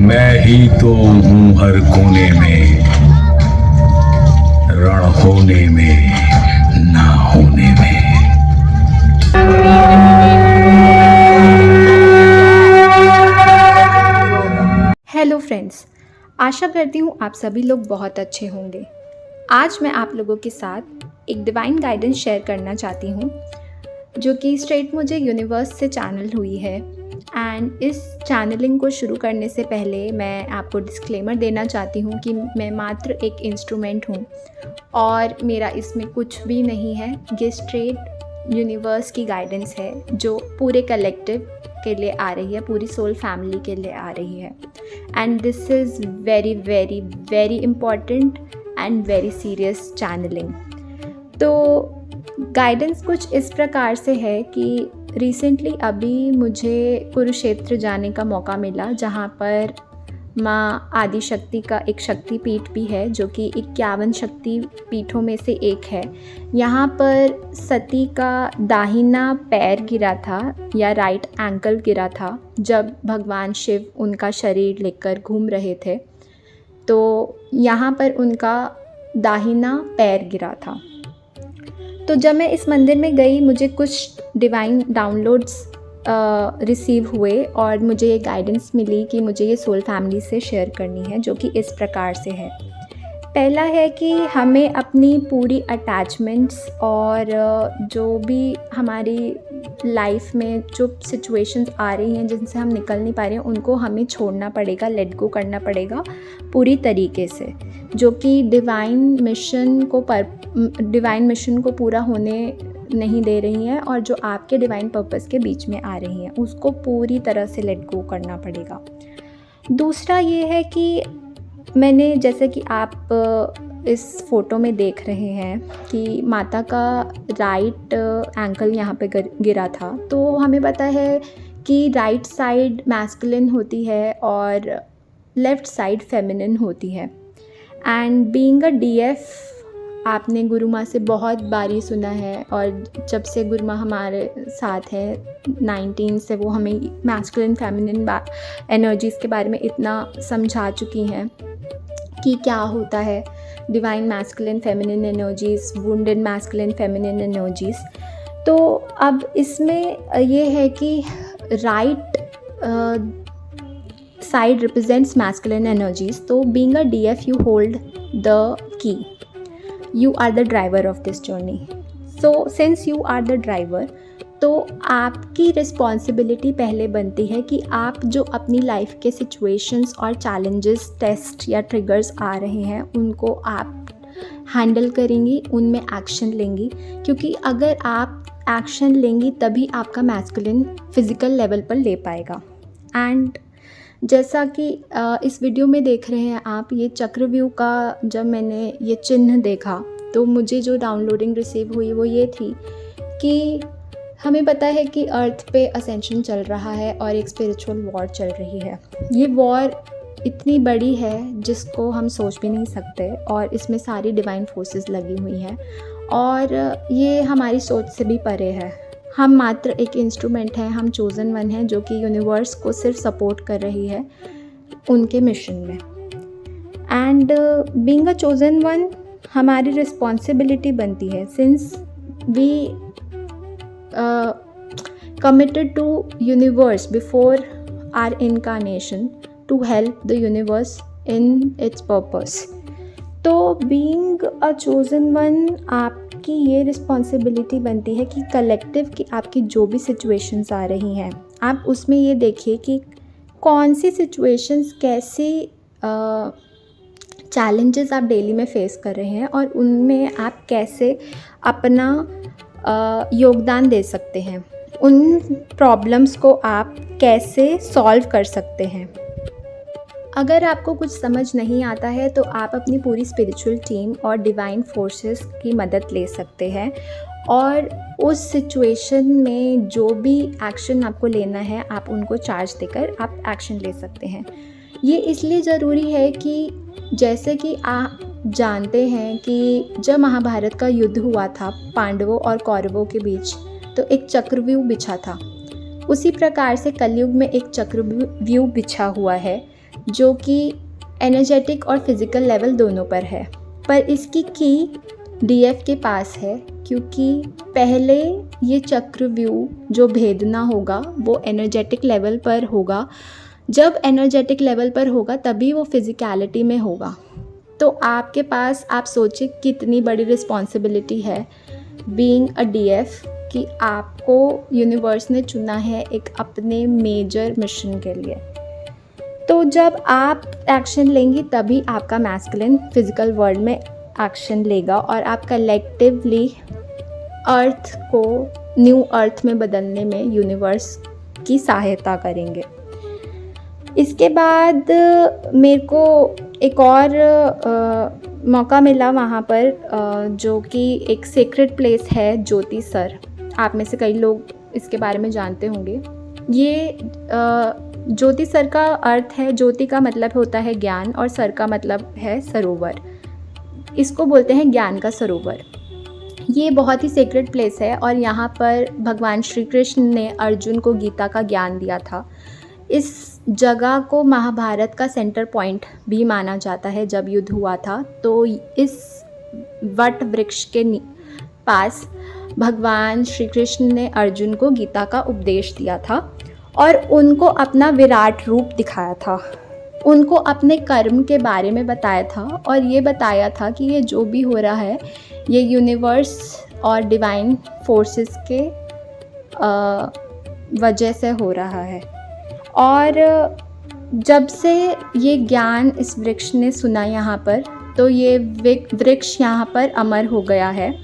मैं ही तो हूँ हर कोने में, रण होने में, ना होने में। हेलो फ्रेंड्स, आशा करती हूँ आप सभी लोग बहुत अच्छे होंगे। आज मैं आप लोगों के साथ एक डिवाइन गाइडेंस शेयर करना चाहती हूँ जो कि स्ट्रेट मुझे यूनिवर्स से चैनल हुई है। एंड इस चैनलिंग को शुरू करने से पहले मैं आपको डिस्क्लेमर देना चाहती हूँ कि मैं मात्र एक इंस्ट्रूमेंट हूँ और मेरा इसमें कुछ भी नहीं है। ये स्ट्रेट यूनिवर्स की गाइडेंस है जो पूरे कलेक्टिव के लिए आ रही है, पूरी सोल फैमिली के लिए आ रही है। And this is very very very important and very serious channelling. तो गाइडेंस कुछ इस प्रकार से है कि रिसेंटली अभी मुझे कुरुक्षेत्र जाने का मौका मिला, जहाँ पर माँ आदिशक्ति का एक शक्तिपीठ भी है जो कि 51 शक्ति पीठों में से एक है। यहाँ पर सती का दाहिना पैर गिरा था या राइट एंकल गिरा था जब भगवान शिव उनका शरीर लेकर घूम रहे थे। तो यहाँ पर उनका दाहिना पैर गिरा था। तो जब मैं इस मंदिर में गई, मुझे कुछ डिवाइन डाउनलोड्स रिसीव हुए और मुझे ये गाइडेंस मिली कि मुझे ये सोल फैमिली से शेयर करनी है, जो कि इस प्रकार से है। पहला है कि हमें अपनी पूरी अटैचमेंट्स और जो भी हमारी लाइफ में जो सिचुएशंस आ रही हैं जिनसे हम निकल नहीं पा रहे हैं, उनको हमें छोड़ना पड़ेगा, लेट गो करना पड़ेगा पूरी तरीके से, जो कि डिवाइन मिशन को पूरा होने नहीं दे रही हैं और जो आपके डिवाइन पर्पस के बीच में आ रही हैं, उसको पूरी तरह से लेट गो करना पड़ेगा। दूसरा ये है कि मैंने, जैसे कि आप इस फ़ोटो में देख रहे हैं कि माता का राइट एंकल यहाँ पे गिरा था। तो हमें पता है कि राइट साइड मैस्कुलिन होती है और लेफ़्ट साइड फेमिनिन होती है। एंड बीइंग अ डीएफ, आपने गुरु माँ से बहुत बारी सुना है और जब से गुरु माँ हमारे साथ है 19 से, वो हमें मैस्कुलिन फेमिनिन एनर्जीज़ के बारे में इतना समझा चुकी हैं कि क्या होता है divine masculine feminine energies, wounded masculine feminine energies. तो अब इसमें ये है कि right side represents masculine energies. तो being a DF you hold the key, you are the driver of this journey. So since you are the driver, तो आपकी responsibility पहले बनती है कि आप जो अपनी लाइफ के सिचुएशंस और चैलेंजेस, टेस्ट या ट्रिगर्स आ रहे हैं, उनको आप हैंडल करेंगी, उनमें एक्शन लेंगी। क्योंकि अगर आप एक्शन लेंगी तभी आपका मैस्कुलिन फिज़िकल लेवल पर ले पाएगा। एंड जैसा कि इस वीडियो में देख रहे हैं आप, ये चक्रव्यूह का जब मैंने ये चिन्ह देखा तो मुझे जो डाउनलोडिंग रिसीव हुई वो ये थी कि हमें पता है कि अर्थ पे असेंशन चल रहा है और एक स्पिरिचुअल वॉर चल रही है। ये वॉर इतनी बड़ी है जिसको हम सोच भी नहीं सकते और इसमें सारी डिवाइन फोर्सेस लगी हुई हैं और ये हमारी सोच से भी परे है। हम मात्र एक इंस्ट्रूमेंट हैं, हम चोज़न वन हैं जो कि यूनिवर्स को सिर्फ सपोर्ट कर रही है उनके मिशन में। And being a chosen one, हमारी रिस्पॉन्सिबिलिटी बनती है, since we committed to universe before our incarnation to help the universe in its purpose. तो बीइंग अ चोज़न वन, आपकी ये रिस्पॉन्सिबिलिटी बनती है कि कलेक्टिव की आपकी जो भी सिचुएशंस आ रही हैं, आप उसमें ये देखिए कि कौन सी सिचुएशंस, कैसे चैलेंजेस आप डेली में फेस कर रहे हैं और उनमें आप कैसे अपना योगदान दे सकते हैं, उन प्रॉब्लम्स को आप कैसे सॉल्व कर सकते हैं। अगर आपको कुछ समझ नहीं आता है तो आप अपनी पूरी स्पिरिचुअल टीम और डिवाइन फोर्सेस की मदद ले सकते हैं और उस सिचुएशन में जो भी एक्शन आपको लेना है, आप उनको चार्ज देकर आप एक्शन ले सकते हैं। ये इसलिए ज़रूरी है कि जैसे कि आप जानते हैं कि जब महाभारत का युद्ध हुआ था पांडवों और कौरवों के बीच, तो एक चक्रव्यूह बिछा था। उसी प्रकार से कलयुग में एक चक्रव्यूह बिछा हुआ है जो कि एनर्जेटिक और फिज़िकल लेवल दोनों पर है। पर इसकी की डीएफ के पास है, क्योंकि पहले ये चक्रव्यूह जो भेदना होगा वो एनर्जेटिक लेवल पर होगा। जब एनर्जेटिक लेवल पर होगा तभी वो फिज़िकलिटी में होगा। तो आपके पास, आप सोचिए कितनी बड़ी रिस्पॉन्सिबिलिटी है बीइंग अ डीएफ, कि आपको यूनिवर्स ने चुना है एक अपने मेजर मिशन के लिए। तो जब आप एक्शन लेंगी तभी आपका मैस्कुलिन फिज़िकल वर्ल्ड में एक्शन लेगा और आप कलेक्टिवली अर्थ को न्यू अर्थ में बदलने में यूनिवर्स की सहायता करेंगे। इसके बाद मेरे को एक और मौका मिला वहाँ पर, जो कि एक सेक्रेड प्लेस है, ज्योति सर। आप में से कई लोग इसके बारे में जानते होंगे। ये ज्योति सर का अर्थ है, ज्योति का मतलब होता है ज्ञान और सर का मतलब है सरोवर। इसको बोलते हैं ज्ञान का सरोवर। ये बहुत ही सेक्रेड प्लेस है और यहाँ पर भगवान श्री कृष्ण ने अर्जुन को गीता का ज्ञान दिया था। इस जगह को महाभारत का सेंटर पॉइंट भी माना जाता है। जब युद्ध हुआ था तो इस वट वृक्ष के पास भगवान श्री कृष्ण ने अर्जुन को गीता का उपदेश दिया था और उनको अपना विराट रूप दिखाया था। उनको अपने कर्म के बारे में बताया था और ये बताया था कि ये जो भी हो रहा है ये यूनिवर्स और डिवाइन फोर्सेस के वजह से हो रहा है। और जब से ये ज्ञान इस वृक्ष ने सुना यहाँ पर, तो ये वृक्ष यहाँ पर अमर हो गया है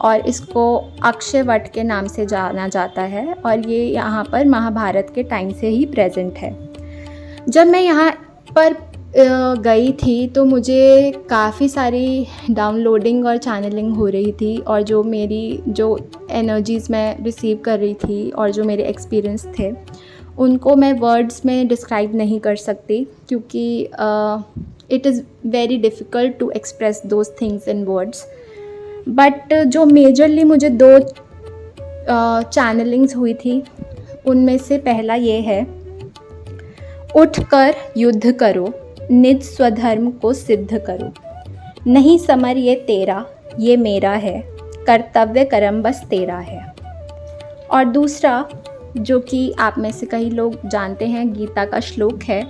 और इसको अक्षय वट के नाम से जाना जाता है और ये यहाँ पर महाभारत के टाइम से ही प्रेजेंट है। जब मैं यहाँ पर गई थी तो मुझे काफ़ी सारी डाउनलोडिंग और चैनलिंग हो रही थी और जो एनर्जीज़ मैं रिसीव कर रही थी और जो मेरे एक्सपीरियंस थे उनको मैं वर्ड्स में डिस्क्राइब नहीं कर सकती, क्योंकि it is very difficult to express those things in words. But जो मेजरली मुझे 2 चैनलिंग्स हुई थी उनमें से पहला ये है, उठकर युद्ध करो, निज स्वधर्म को सिद्ध करो, नहीं समर ये तेरा, ये मेरा है, कर्तव्य कर्म बस तेरा है। और दूसरा, जो कि आप में से कई लोग जानते हैं, गीता का श्लोक है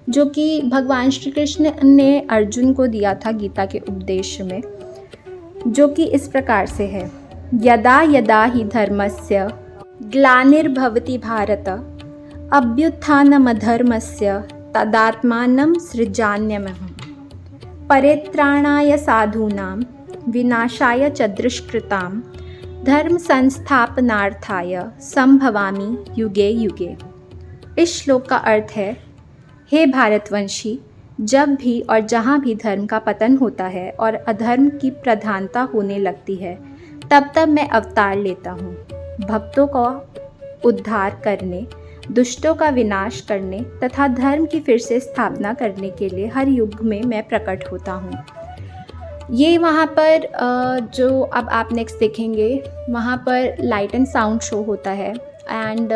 जो कि भगवान श्री कृष्ण ने अर्जुन को दिया था गीता के उपदेश में, जो कि इस प्रकार से है, यदा यदा हि धर्मस्य ग्लानिर्भवति भारत अभ्युत्थानमधर्मस्य तदात्मानं सृजाम्यहम् परित्राणाय साधूनां विनाशाय च दुष्कृतां धर्म संस्थापनार्थाय संभवामि युगे युगे। इस श्लोक का अर्थ है, हे भारतवंशी, जब भी और जहाँ भी धर्म का पतन होता है और अधर्म की प्रधानता होने लगती है, तब तब मैं अवतार लेता हूँ, भक्तों का उद्धार करने, दुष्टों का विनाश करने तथा धर्म की फिर से स्थापना करने के लिए हर युग में मैं प्रकट होता हूँ। ये वहाँ पर जो अब आप नेक्स्ट देखेंगे, वहाँ पर लाइट एंड साउंड शो होता है and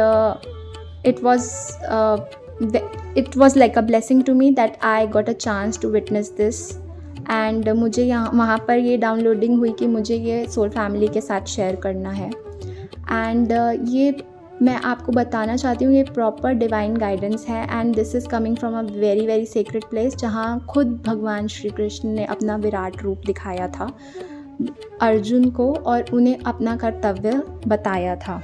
it was like a blessing to me that I got a chance to witness this। And मुझे यहाँ वहाँ पर ये डाउनलोडिंग हुई कि मुझे ये सोल फैमिली के साथ शेयर करना है। एंड ये मैं आपको बताना चाहती हूँ, ये प्रॉपर डिवाइन गाइडेंस है and this is coming from a very very sacred place, जहाँ खुद भगवान श्री कृष्ण ने अपना विराट रूप दिखाया था अर्जुन को और उन्हें अपना कर्तव्य बताया था।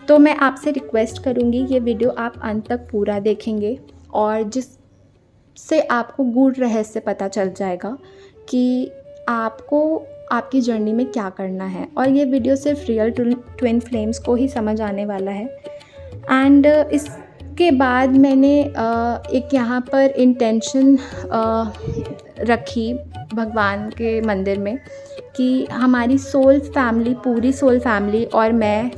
तो मैं आपसे रिक्वेस्ट करूँगी, ये वीडियो आप अंत तक पूरा देखेंगे और जिससे आपको गूढ़ रहस्य पता चल जाएगा कि आपको आपकी जर्नी में क्या करना है। और ये वीडियो सिर्फ रियल ट्विन फ्लेम्स को ही समझ आने वाला है। एंड इसके बाद मैंने एक यहाँ पर इंटेंशन रखी भगवान के मंदिर में कि हमारी सोल फैमिली, पूरी सोल फैमिली और मैं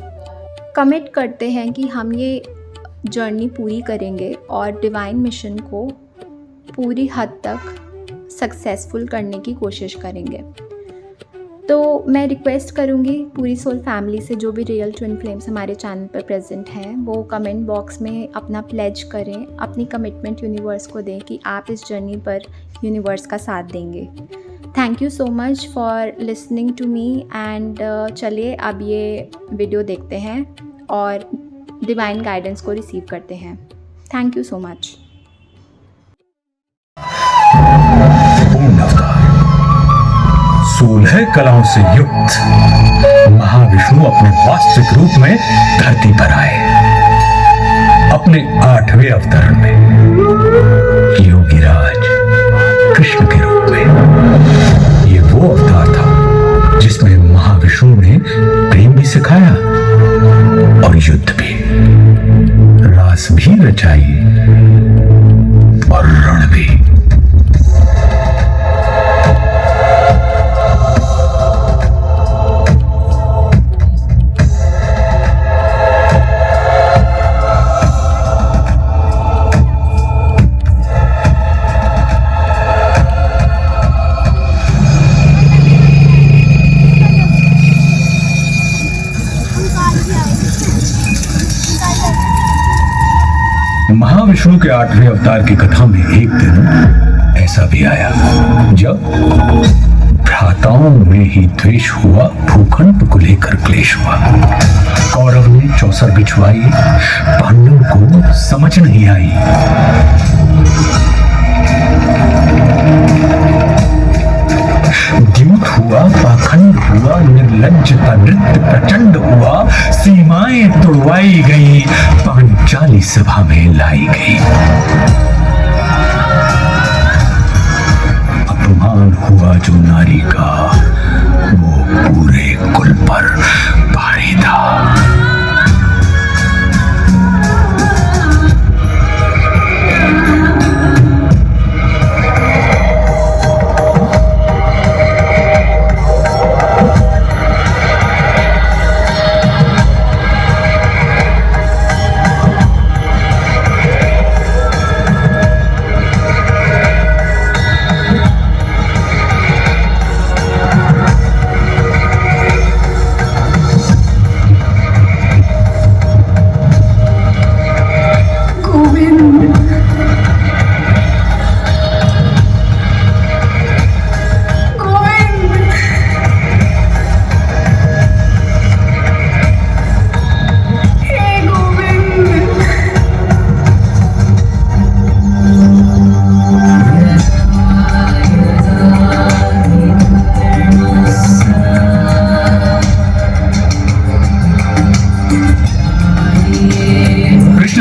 कमिट करते हैं कि हम ये जर्नी पूरी करेंगे और डिवाइन मिशन को पूरी हद तक सक्सेसफुल करने की कोशिश करेंगे। तो मैं रिक्वेस्ट करूँगी पूरी सोल फैमिली से, जो भी रियल ट्विन फ्लेम्स हमारे चैनल पर प्रेजेंट हैं वो कमेंट बॉक्स में अपना प्लेज करें, अपनी कमिटमेंट यूनिवर्स को दें कि आप इस जर्नी पर यूनिवर्स का साथ देंगे। Thank you so much for listening to me and चलिए अब ये वीडियो देखते हैं और डिवाइन गाइडेंस को रिसीव करते हैं। Thank you so much. पूर्ण अवतार 16 कलाओं से युक्त महाविष्णु अपने वास्तविक रूप में धरती पर आए। अपने 8वें अवतरण में योगीराज कृष्ण के रूप में। ये वो अवतार था जिसमें महाविष्णु ने प्रेम भी सिखाया और युद्ध भी, रास भी रचाई और रण भी। महाविष्णु के 8वें अवतार की कथा में एक दिन ऐसा भी आया जब भ्राताओं में ही द्वेष हुआ, भूखंड को लेकर क्लेश हुआ। कौरव ने चौसर बिछवाई, पांडव को समझ नहीं आई। द्यूत हुआ, पाखंड हुआ, निर्लज्जता नृत्य प्रचंड हुआ, सीमाएं तोड़वाई गई, पांचाली सभा में लाई गई। अपमान हुआ जो नारी का, वो पूरे कुल पर भारी था।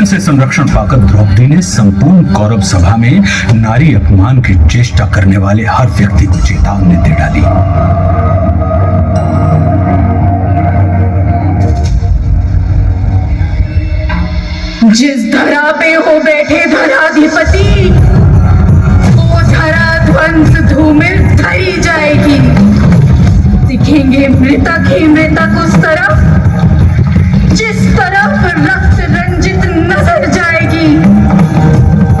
से संरक्षण पाकर द्रौपदी ने संपूर्ण कौरव सभा में नारी अपमान की चेष्टा करने वाले हर व्यक्ति को चेतावनी दे डाली। जिस धरा पे हो बैठे धराधिपति, वो धरा ध्वंस धूमिल धरी जाएगी। दिखेंगे मृतक ही मृतक उस तरफ जिस तरफ रक्त रंजित नजर जाएगी।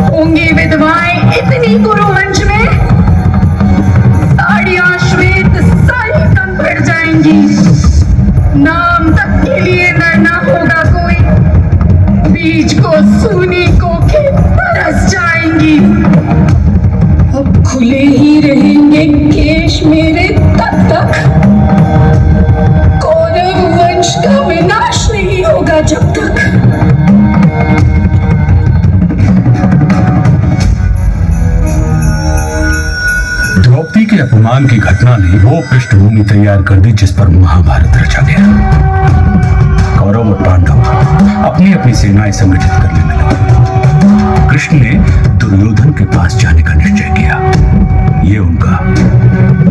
होंगी विधवाएं इतनी कुरुवंश में, साड़ियां श्वेत सारी कम पड़ जाएंगी। नाम तक के लिए नरना होगा कोई, बीज को सूनी कोखे बरस जाएंगी। अब खुले ही रहेंगे केश मेरे तब तक, कौरव वंश का विनाश नहीं होगा जब तक। द्रौपदी के अपमान की घटना ने वो पृष्ठभूमि तैयार कर दी जिस पर महाभारत रचा गया। कौरव और पांडव अपनी अपनी सेनाएं संगठित कर लेने लगे। कृष्ण ने दुर्योधन के पास जाने का निश्चय किया। ये उनका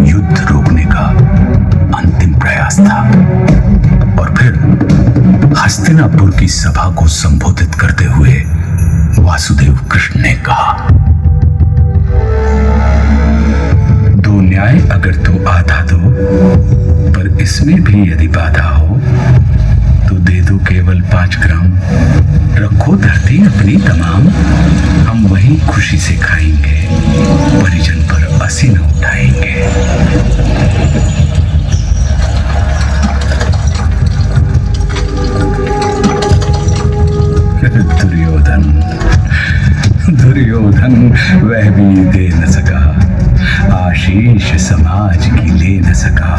युद्ध रोकने का अंतिम प्रयास था। और फिर हस्तिनापुर की सभा को संबोधित करते हुए वासुदेव कृष्ण ने कहा, दो न्याय अगर तो आधा दो, पर इसमें भी यदि बाधा हो तो दे दो केवल 5 ग्राम। रखो धरती अपनी तमाम, हम वहीं खुशी से खाएंगे, परिजन पर असी न उठाएंगे। दुर्योधन वह भी दे न सका, आशीष समाज की ले न सका।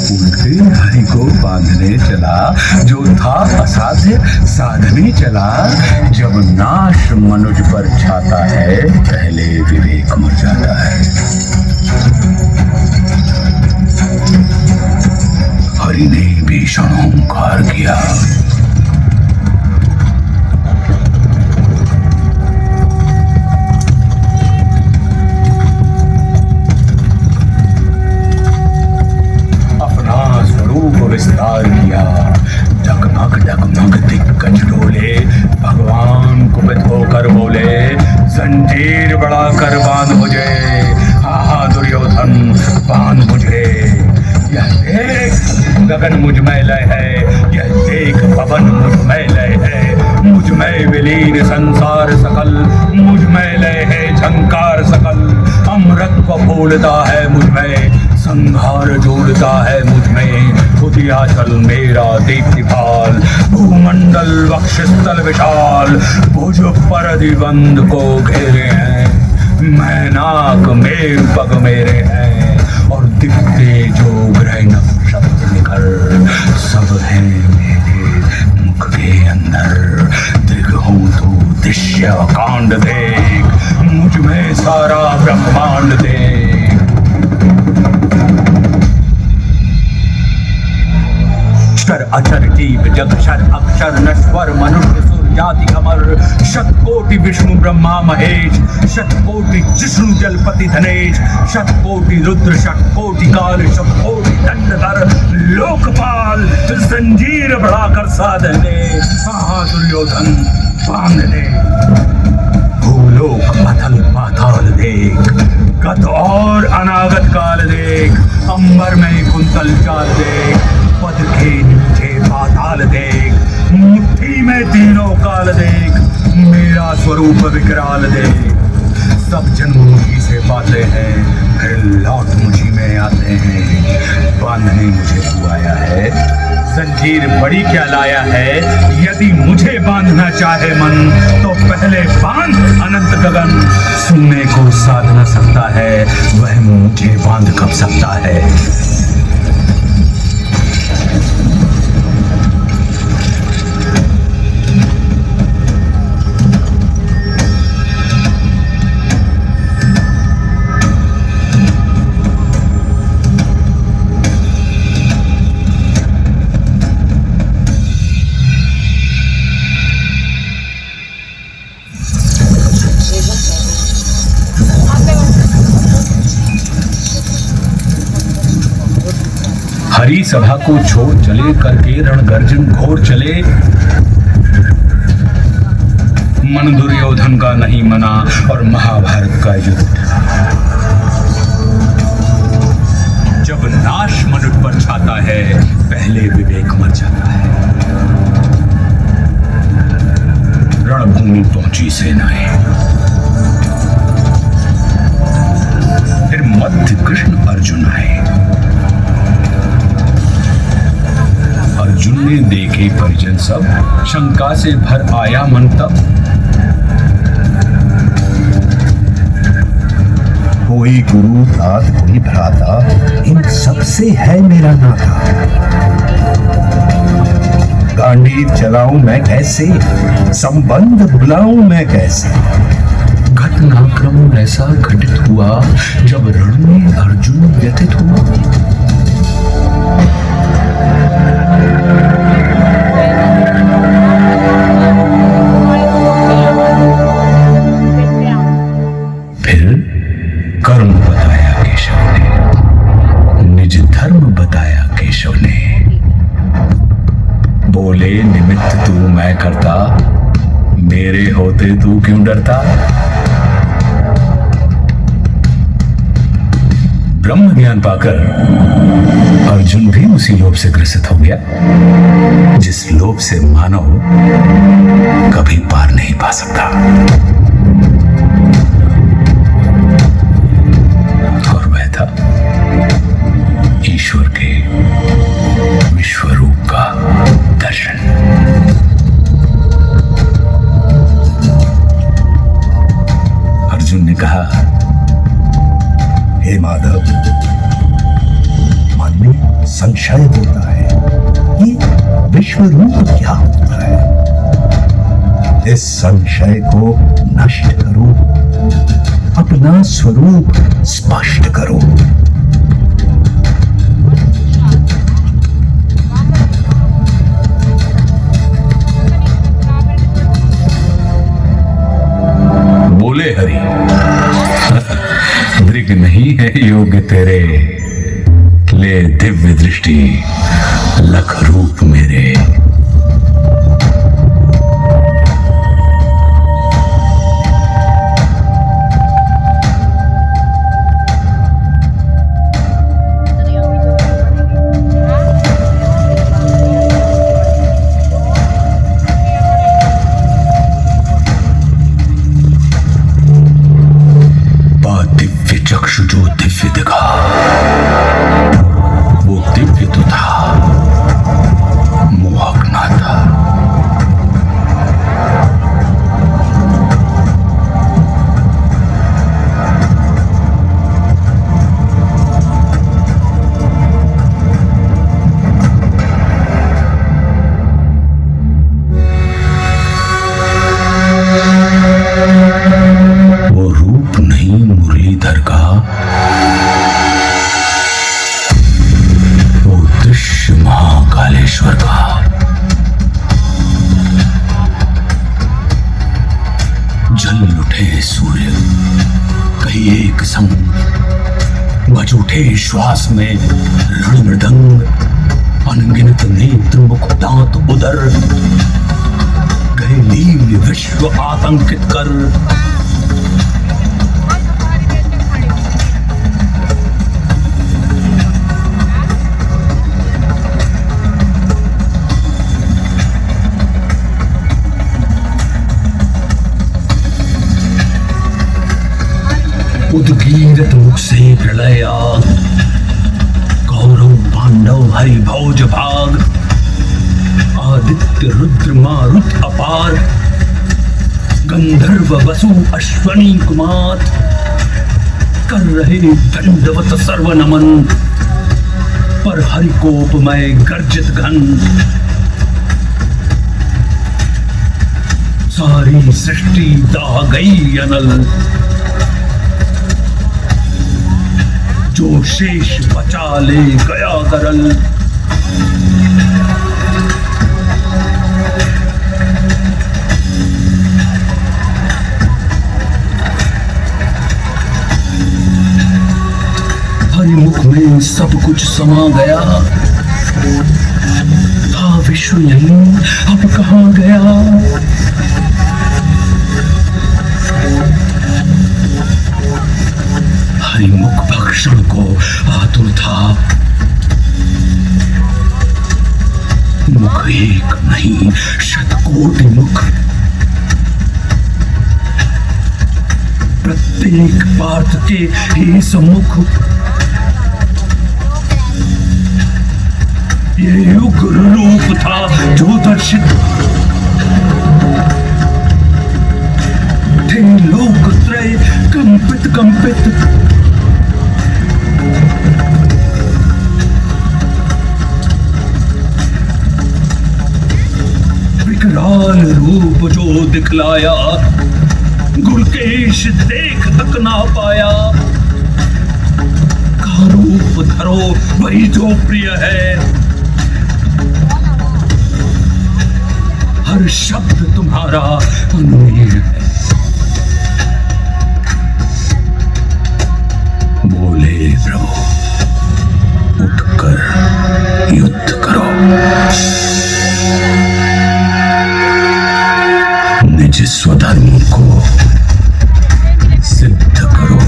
उल्टे हरि को बांधने चला, जो था असाध्य साधने चला। जब नाश मनुज पर छाता है, पहले विवेक मर जाता है। हरि ने भीषण ओंकार किया, विस्तार किया। डगमग डगमग दिग्गज डोले, भगवान कुपित होकर बोले, जंजीर बढ़ाकर बांध मुझे, हाँ दुर्योधन बांध मुझे। यह देख गगन मुझ में लय है, यह देख पवन मुझ में लय है। मुझ में विलीन संसार सकल, मुझ में लय है झंकार सकल। अमृत को फूलता है मुझ में, संहार जोड़ता है मुझ में। खुदियाचल मेरा दीप्तिपाल, भूमंडल वक्षस्थल विशाल। भुज पर दिबंध को घेरे हैं, मैनाक मेरु पग मेरे हैं। और दिखते जो ग्रह नक्षत्र निकल, सब है मेरे मुख के अंदर। त्रिगुण दृश्य कांड देख, मुझ में सारा ब्रह्मांड देख। अक्षर अचर जीव जगक्षर अक्षर नश्वर मनुष्य सूर्यादि अमर। शतकोटि विष्णु ब्रह्मा महेश, शतकोटि जिष्णु जलपति धनेश। शतकोटि रुद्र शतकोटि काल, शतकोटि दंडधर लोकपाल। जंजीर बढ़ाकर साधने, हाँ दुर्योधन बांधने। भूलोक अथल पाताल देख, गत और अनागत काल देख। अंबर में कुंतल चाल देख, पद के नीचे पाताल देख। मुट्ठी में तीनों काल देख, मेरा स्वरूप विकराल देख। सब जन मुझी से पाते हैं, फिर लौट मुझी में आते हैं। बांधने मुझे तू आया है, जंजीर बड़ी क्या लाया है। यदि मुझे बांधना चाहे मन, तो पहले बांध अनंत गगन। सुनने को साध न सकता है, वह मुझे बांध कब सकता है। हरी सभा को छोड़ चले, करके रणगर्जन घोर चले। मन दुर्योधन का नहीं मना, और महाभारत का युद्ध उठा। जब नाश मनुष्य पर छाता है, पहले विवेक मर जाता है। रणभूमि पहुंची सेनाएं, फिर मध्य कृष्ण अर्जुन आए। अर्जुन ने देखे परिजन सब, शंका से भर आया मन तब। कोई गुरु तात कोई भ्राता, इन सबसे है मेरा नाता। गांडीव चलाऊं मैं कैसे, संबंध बुलाऊं मैं कैसे। घटनाक्रम ऐसा घटित हुआ, जब रण में अर्जुन व्यथित हुआ। कर्म बताया केशव ने, निज धर्म बताया केशव ने। बोले निमित्त तू मैं करता, मेरे होते तू क्यों डरता। ब्रह्म ज्ञान पाकर अर्जुन भी उसी लोभ से ग्रसित हो गया, जिस लोभ से मानव कभी पार नहीं पा सकता। ईश्वर के विश्वरूप का दर्शन। अर्जुन ने कहा, हे माधव, मन में संशय होता है, ये विश्व रूप क्या होता है? इस संशय को नष्ट करो, अपना स्वरूप स्पष्ट करो। बोले हरि, दृग नहीं है योग्य तेरे, ले दिव्य दृष्टि लख रूप मेरे। चक्षु जो दिव्य दिखा, वो दिव्य तो था, मोहक ना था। वो रूप नहीं मुरलीधर का, वो दृश्य महाकालेश्वर का। जल उठे सूर्य कहीं एक संग, बज उठे श्वास में रण मृदंग। अनगिनत नेत्र मुख दांत उदर, गए लील विश्व आतंकित कर। उद्गीरत मुख से प्रलय आग, कौरव पांडव हरि भौज भाग। आदित्य रुद्र मारुत अपार, गंधर्व वसु अश्वनी कुमार। कर रहे दंडवत सर्व नमन, पर हरि कोपमय गर्जित घन। सारी सृष्टि दाह गई अनल, जो शेष बचा ले गया गरल। हरिमुख में सब कुछ समा गया, था विश्व यहीं अब कहाँ गया। हरिमुख भक्षण को आतुर था, मुख एक नहीं शतकोटि मुख। प्रत्येक पार्थ के ही सम्मुख, ये युग रूप था जो दर्शित। थे लोक त्रय कंपित कंपित, विकराल रूप जो दिखलाया। गुलकेश देख तक ना पाया, का रूप धरो वही जो प्रिय है। हर शब्द तुम्हारा अनुमीय है। बोले प्रभु, उठकर युद्ध करो, निज स्वधर्म को सिद्ध करो।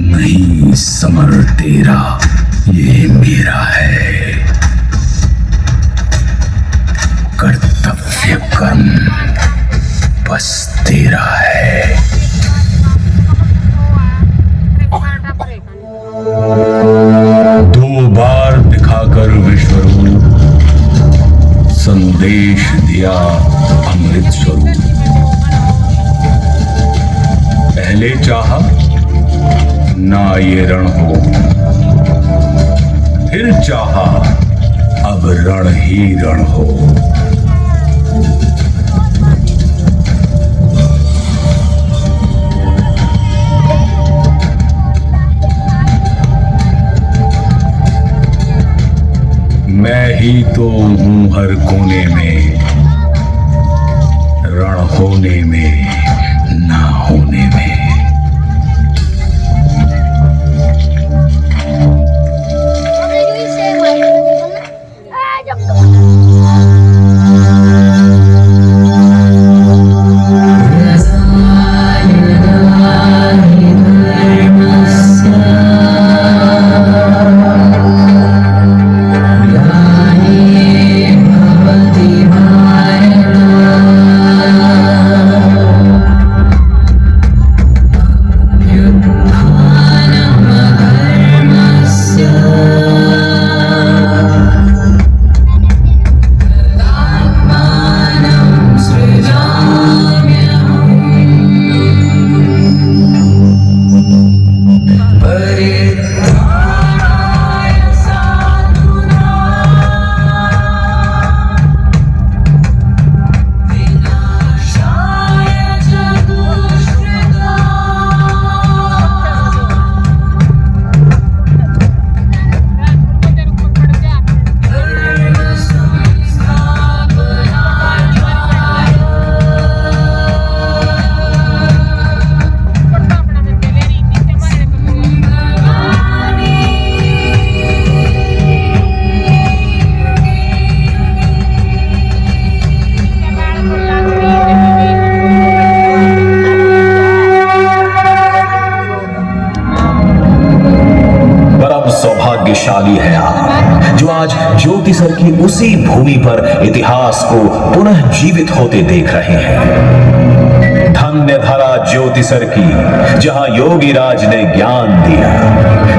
नहीं समर तेरा, ये मेरा है। कर्तव्य कर्म बस तेरा है। दो बार दिखाकर विश्वरूप, संदेश दिया अमृत स्वरूप। पहले चाहा ना ये रण हो, फिर चाहा अब रण ही रण हो। मैं ही तो हूं हर कोने में, रण होने में ना होने में। सौभाग्यशाली है आप जो आज ज्योतिसर की उसी भूमि पर इतिहास को पुनः जीवित होते देख रहे हैं। धन्य धरा ज्योतिसर की जहां योगी राज ने ज्ञान दिया।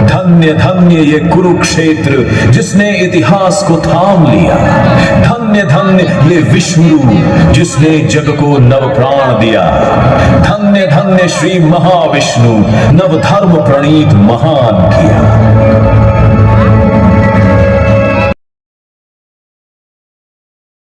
धन्य धन्य ये कुरुक्षेत्र जिसने इतिहास को थाम लिया। धन्य धन्य ये विष्णु जिसने जग को नव प्राण दिया। धन्य धन्य श्री महाविष्णु नव धर्म प्रणीत महान किया।